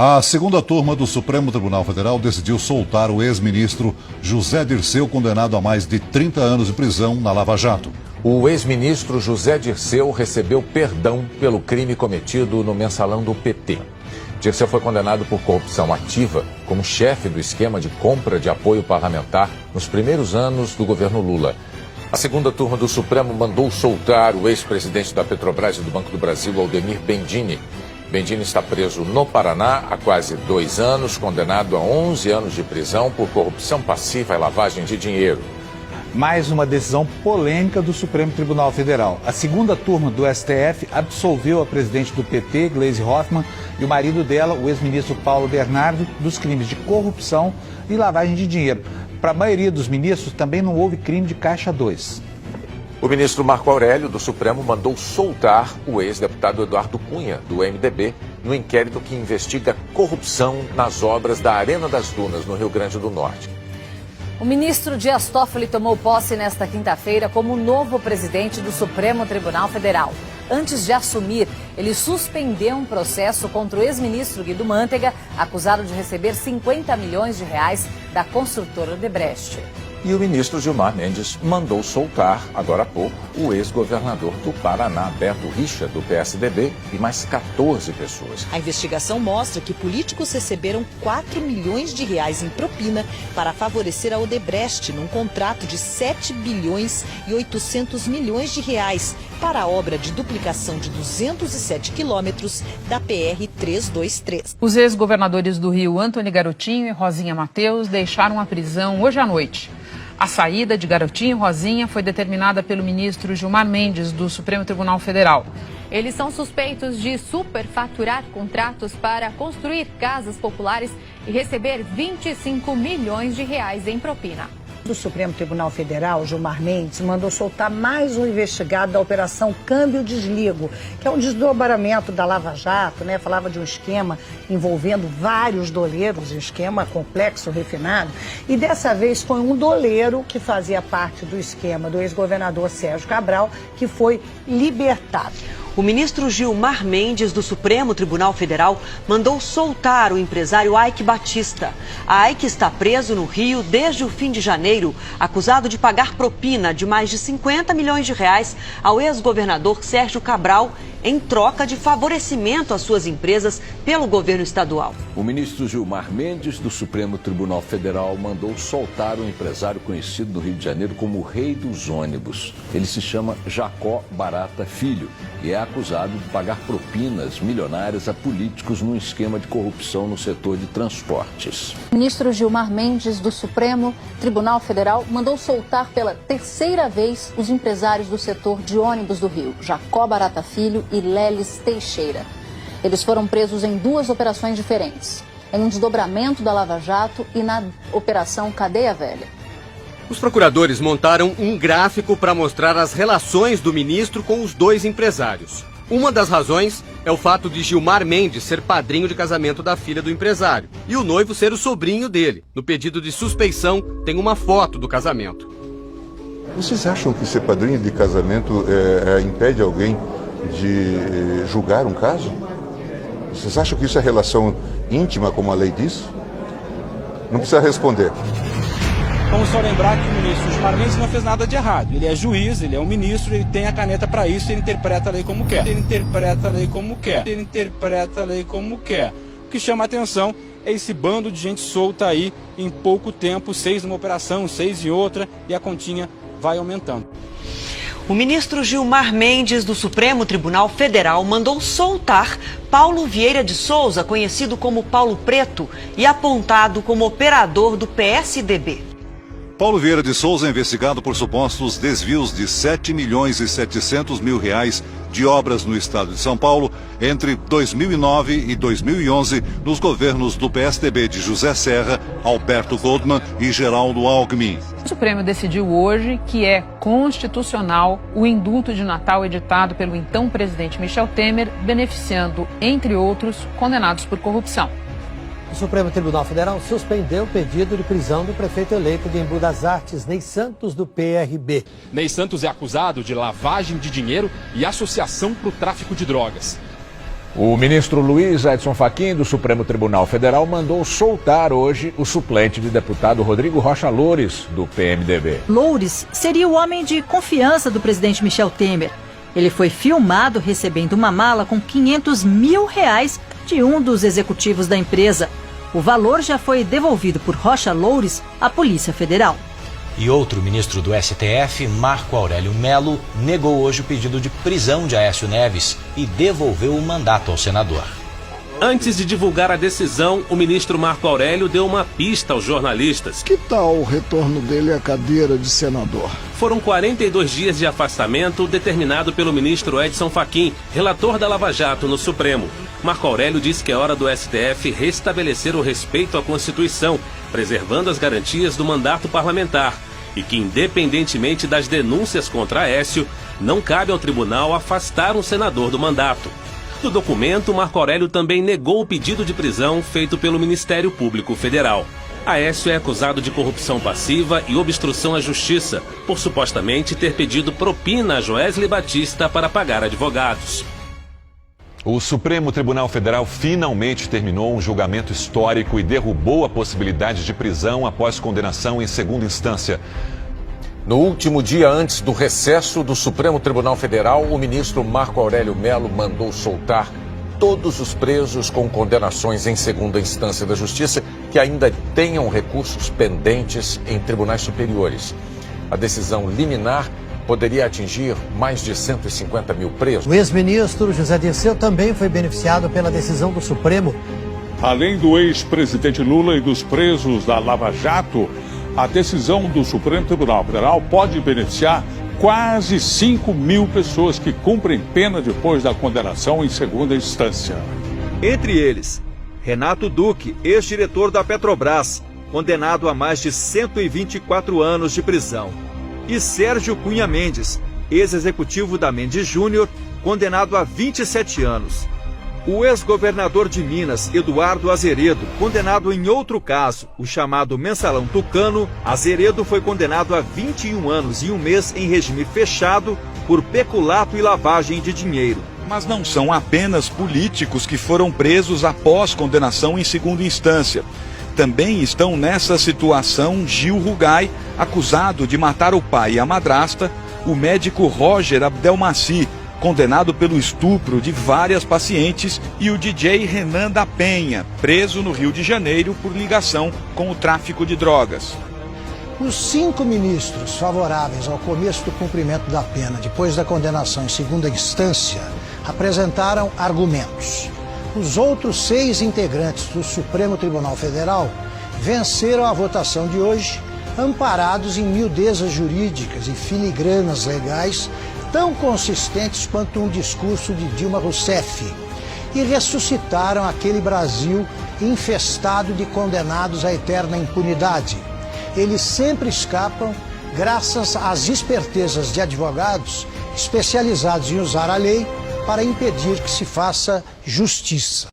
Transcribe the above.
A segunda turma do Supremo Tribunal Federal decidiu soltar o ex-ministro José Dirceu, condenado a mais de 30 anos de prisão na Lava Jato. O ex-ministro José Dirceu recebeu perdão pelo crime cometido no mensalão do PT. Dirceu foi condenado por corrupção ativa como chefe do esquema de compra de apoio parlamentar nos primeiros anos do governo Lula. A segunda turma do Supremo mandou soltar o ex-presidente da Petrobras e do Banco do Brasil, Aldemir Bendini. Bendini está preso no Paraná há quase 2 anos, condenado a 11 anos de prisão por corrupção passiva e lavagem de dinheiro. Mais uma decisão polêmica do Supremo Tribunal Federal. A segunda turma do STF absolveu a presidente do PT, Gleisi Hoffmann, e o marido dela, o ex-ministro Paulo Bernardo, dos crimes de corrupção e lavagem de dinheiro. Para a maioria dos ministros, também não houve crime de Caixa 2. O ministro Marco Aurélio, do Supremo, mandou soltar o ex-deputado Eduardo Cunha, do MDB, no inquérito que investiga corrupção nas obras da Arena das Dunas, no Rio Grande do Norte. O ministro Dias Toffoli tomou posse nesta quinta-feira como novo presidente do Supremo Tribunal Federal. Antes de assumir, ele suspendeu um processo contra o ex-ministro Guido Mantega, acusado de receber 50 milhões de reais da construtora Odebrecht. E o ministro Gilmar Mendes mandou soltar, agora há pouco, o ex-governador do Paraná, Beto Richa, do PSDB, e mais 14 pessoas. A investigação mostra que políticos receberam 4 milhões de reais em propina para favorecer a Odebrecht num contrato de 7 bilhões e 800 milhões de reais para a obra de duplicação de 207 quilômetros da PR-323. Os ex-governadores do Rio, Antony Garotinho e Rosinha Mateus, deixaram a prisão hoje à noite. A saída de Garotinho e Rosinha foi determinada pelo ministro Gilmar Mendes, do Supremo Tribunal Federal. Eles são suspeitos de superfaturar contratos para construir casas populares e receber 25 milhões de reais em propina. Do Supremo Tribunal Federal, Gilmar Mendes, mandou soltar mais um investigado da Operação Câmbio Desligo, que é um desdobramento da Lava Jato, né? Falava de um esquema envolvendo vários doleiros, um esquema complexo, refinado. E dessa vez foi um doleiro que fazia parte do esquema do ex-governador Sérgio Cabral, que foi libertado. O ministro Gilmar Mendes, do Supremo Tribunal Federal, mandou soltar o empresário Aike Batista. A Aike está preso no Rio desde o fim de janeiro, acusado de pagar propina de mais de 50 milhões de reais ao ex-governador Sérgio Cabral, em troca de favorecimento às suas empresas pelo governo estadual. O ministro Gilmar Mendes, do Supremo Tribunal Federal, mandou soltar um empresário conhecido no Rio de Janeiro como o rei dos ônibus. Ele se chama Jacó Barata Filho e é acusado de pagar propinas milionárias a políticos num esquema de corrupção no setor de transportes. O ministro Gilmar Mendes, do Supremo Tribunal Federal, mandou soltar pela terceira vez os empresários do setor de ônibus do Rio, Jacó Barata Filho e Leles Teixeira. Eles foram presos em 2 operações diferentes, em um desdobramento da Lava Jato e na Operação Cadeia Velha. Os procuradores montaram um gráfico para mostrar as relações do ministro com os 2 empresários. Uma das razões é o fato de Gilmar Mendes ser padrinho de casamento da filha do empresário e o noivo ser o sobrinho dele. No pedido de suspeição tem uma foto do casamento. Vocês acham que ser padrinho de casamento impede alguém de julgar um caso? Vocês acham que isso é relação íntima, como a lei diz? Não precisa responder. Vamos só lembrar que o ministro Gilmar Mendes não fez nada de errado. Ele é juiz, ele é um ministro, ele tem a caneta para isso, ele interpreta a lei como quer. Ele interpreta a lei como quer. Ele interpreta a lei como quer. O que chama a atenção é esse bando de gente solta aí em pouco tempo, 6 numa operação, 6 em outra, e a continha vai aumentando. O ministro Gilmar Mendes, do Supremo Tribunal Federal, mandou soltar Paulo Vieira de Souza, conhecido como Paulo Preto, e apontado como operador do PSDB. Paulo Vieira de Souza é investigado por supostos desvios de 7 milhões e 700 mil reais de obras no estado de São Paulo entre 2009 e 2011 nos governos do PSDB de José Serra, Alberto Goldman e Geraldo Alckmin. O Supremo decidiu hoje que é constitucional o indulto de Natal editado pelo então presidente Michel Temer, beneficiando, entre outros, condenados por corrupção. O Supremo Tribunal Federal suspendeu o pedido de prisão do prefeito eleito de Embu das Artes, Ney Santos, do PRB. Ney Santos é acusado de lavagem de dinheiro e associação para o tráfico de drogas. O ministro Luiz Edson Fachin, do Supremo Tribunal Federal, mandou soltar hoje o suplente de deputado Rodrigo Rocha Loures, do PMDB. Loures seria o homem de confiança do presidente Michel Temer. Ele foi filmado recebendo uma mala com R$500 mil de um dos executivos da empresa. O valor já foi devolvido por Rocha Loures à Polícia Federal. E outro ministro do STF, Marco Aurélio Mello, negou hoje o pedido de prisão de Aécio Neves e devolveu o mandato ao senador. Antes de divulgar a decisão, o ministro Marco Aurélio deu uma pista aos jornalistas. Que tal o retorno dele à cadeira de senador? Foram 42 dias de afastamento determinado pelo ministro Edson Fachin, relator da Lava Jato no Supremo. Marco Aurélio disse que é hora do STF restabelecer o respeito à Constituição, preservando as garantias do mandato parlamentar. E que, independentemente das denúncias contra Aécio, não cabe ao tribunal afastar um senador do mandato. No documento, Marco Aurélio também negou o pedido de prisão feito pelo Ministério Público Federal. Aécio é acusado de corrupção passiva e obstrução à justiça, por supostamente ter pedido propina a Joesley Batista para pagar advogados. O Supremo Tribunal Federal finalmente terminou um julgamento histórico e derrubou a possibilidade de prisão após condenação em segunda instância. No último dia antes do recesso do Supremo Tribunal Federal, o ministro Marco Aurélio Mello mandou soltar todos os presos com condenações em segunda instância da Justiça que ainda tenham recursos pendentes em tribunais superiores. A decisão liminar poderia atingir mais de 150 mil presos. O ex-ministro José Dirceu também foi beneficiado pela decisão do Supremo. Além do ex-presidente Lula e dos presos da Lava Jato, a decisão do Supremo Tribunal Federal pode beneficiar quase 5 mil pessoas que cumprem pena depois da condenação em segunda instância. Entre eles, Renato Duque, ex-diretor da Petrobras, condenado a mais de 124 anos de prisão. E Sérgio Cunha Mendes, ex-executivo da Mendes Júnior, condenado a 27 anos. O ex-governador de Minas, Eduardo Azeredo, condenado em outro caso, o chamado Mensalão Tucano, Azeredo foi condenado a 21 anos e um mês em regime fechado por peculato e lavagem de dinheiro. Mas não são apenas políticos que foram presos após condenação em segunda instância. Também estão nessa situação Gil Rugai, acusado de matar o pai e a madrasta, o médico Roger Abdelmaci, condenado pelo estupro de várias pacientes, e o DJ Renan da Penha, preso no Rio de Janeiro por ligação com o tráfico de drogas. Os 5 ministros favoráveis ao começo do cumprimento da pena depois da condenação em segunda instância apresentaram argumentos. Os outros 6 integrantes do Supremo Tribunal Federal venceram a votação de hoje, amparados em miudezas jurídicas e filigranas legais tão consistentes quanto um discurso de Dilma Rousseff, e ressuscitaram aquele Brasil infestado de condenados à eterna impunidade. Eles sempre escapam graças às espertezas de advogados especializados em usar a lei para impedir que se faça justiça.